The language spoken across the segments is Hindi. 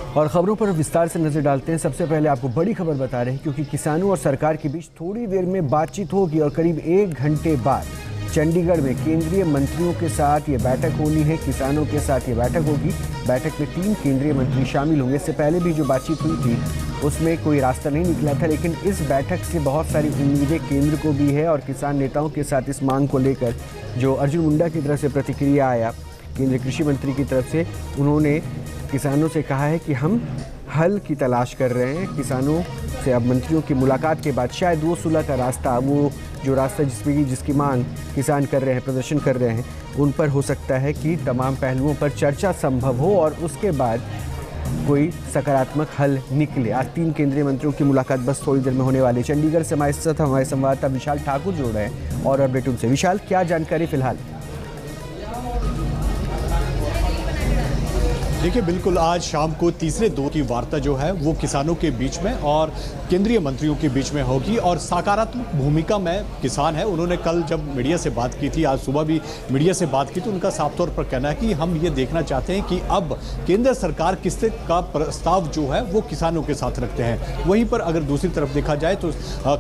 और खबरों पर विस्तार से नजर डालते हैं। सबसे पहले आपको बड़ी खबर बता रहे हैं क्योंकि किसानों और सरकार के बीच थोड़ी देर में बातचीत होगी और करीब 1 घंटे बाद चंडीगढ़ में केंद्रीय मंत्रियों के साथ ये बैठक होनी है। किसानों के साथ ये बैठक होगी। बैठक में 3 केंद्रीय मंत्री शामिल होंगे। इससे पहले भी जो बातचीत हुई थी उसमें कोई रास्ता नहीं निकला था, लेकिन इस बैठक से बहुत सारी उम्मीदें केंद्र को भी है और किसान नेताओं के साथ इस मांग को लेकर जो अर्जुन मुंडा की तरफ से प्रतिक्रिया आया केंद्रीय कृषि मंत्री की तरफ से, उन्होंने किसानों से कहा है कि हम हल की तलाश कर रहे हैं। किसानों से अब मंत्रियों की मुलाकात के बाद शायद वो सुलह का रास्ता, वो जो रास्ता जिसकी मांग किसान कर रहे हैं, प्रदर्शन कर रहे हैं, उन पर हो सकता है कि तमाम पहलुओं पर चर्चा संभव हो और उसके बाद कोई सकारात्मक हल निकले। आज 3 केंद्रीय मंत्रियों की मुलाकात बस थोड़ी देर में होने वाली है। चंडीगढ़ से हमारे साथ हमारे संवाददाता विशाल ठाकुर जुड़ रहे हैं और अपडेट उनसे। विशाल, क्या जानकारी फिलहाल? देखिए, बिल्कुल आज शाम को तीसरे दौर की वार्ता जो है वो किसानों के बीच में और केंद्रीय मंत्रियों के बीच में होगी और सकारात्मक भूमिका में किसान है। उन्होंने कल जब मीडिया से बात की थी, आज सुबह भी मीडिया से बात की, तो उनका साफ तौर पर कहना है कि हम ये देखना चाहते हैं कि अब केंद्र सरकार किस का प्रस्ताव जो है वो किसानों के साथ रखते हैं। वहीं पर अगर दूसरी तरफ देखा जाए तो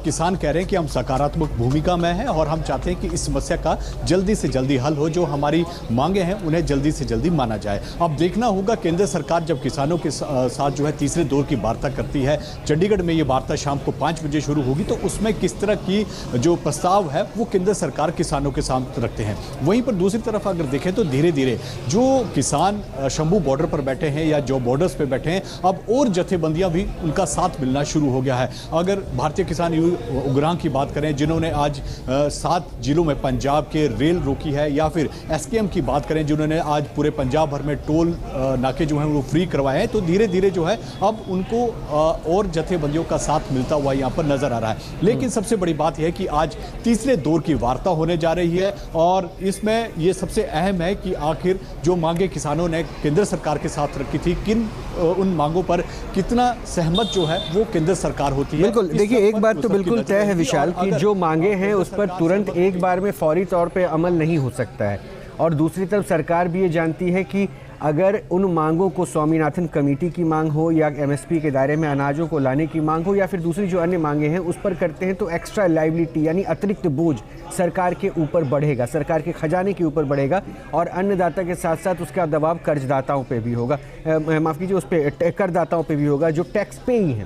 किसान कह रहे हैं कि हम सकारात्मक भूमिका में हैं और हम चाहते हैं कि इस समस्या का जल्दी से जल्दी हल हो, जो हमारी मांगे हैं उन्हें जल्दी से जल्दी माना जाए। अब देखना होगा केंद्र सरकार जब किसानों के साथ जो है तीसरे दौर की वार्ता करती है। चंडीगढ़ में ये वार्ता शाम को 5 बजे शुरू होगी, तो उसमें किस तरह की जो प्रस्ताव है वो केंद्र सरकार किसानों के साथ रखते हैं। वहीं पर दूसरी तरफ अगर देखें तो धीरे धीरे जो किसान शंभू बॉर्डर पर बैठे हैं या जो बॉर्डर्स पे बैठे हैं, अब और जथेबंदियां भी उनका साथ मिलना शुरू हो गया है। अगर भारतीय किसान उग्रांग की बात करें, जिन्होंने आज 7 जिलों में पंजाब के रेल रोकी है, या फिर एसकेएम की बात करें जिन्होंने आज पूरे पंजाब भर में टोल नाके जो हैं वो फ्री करवाए हैं, तो धीरे धीरे जो है अब उनको और जथेबंदियों का साथ मिलता हुआ यहाँ पर नजर आ रहा है। लेकिन सबसे बड़ी बात यह है कि आज तीसरे दौर की वार्ता होने जा रही है और इसमें ये सबसे अहम है कि आखिर जो मांगे किसानों ने केंद्र सरकार के साथ रखी थी, उन मांगों पर कितना सहमत जो है वो केंद्र सरकार होती है। बिल्कुल, देखिए एक बात तो बिल्कुल तय है विशाल कि जो मांगे हैं उस पर तुरंत एक बार में फौरी तौर पर अमल नहीं हो सकता है और दूसरी तरफ सरकार भी ये जानती है कि अगर उन मांगों को स्वामीनाथन कमेटी की मांग हो या एमएसपी के दायरे में अनाजों को लाने की मांग हो या फिर दूसरी जो अन्य मांगे हैं उस पर करते हैं तो एक्स्ट्रा लायबिलिटी यानी अतिरिक्त बोझ सरकार के ऊपर बढ़ेगा, सरकार के खजाने के ऊपर बढ़ेगा और अन्नदाता के साथ साथ उसका दबाव कर्जदाताओं पे भी होगा, माफ़ कीजिए उस पर करदाताओं पे भी होगा जो टैक्स पे ही हैं।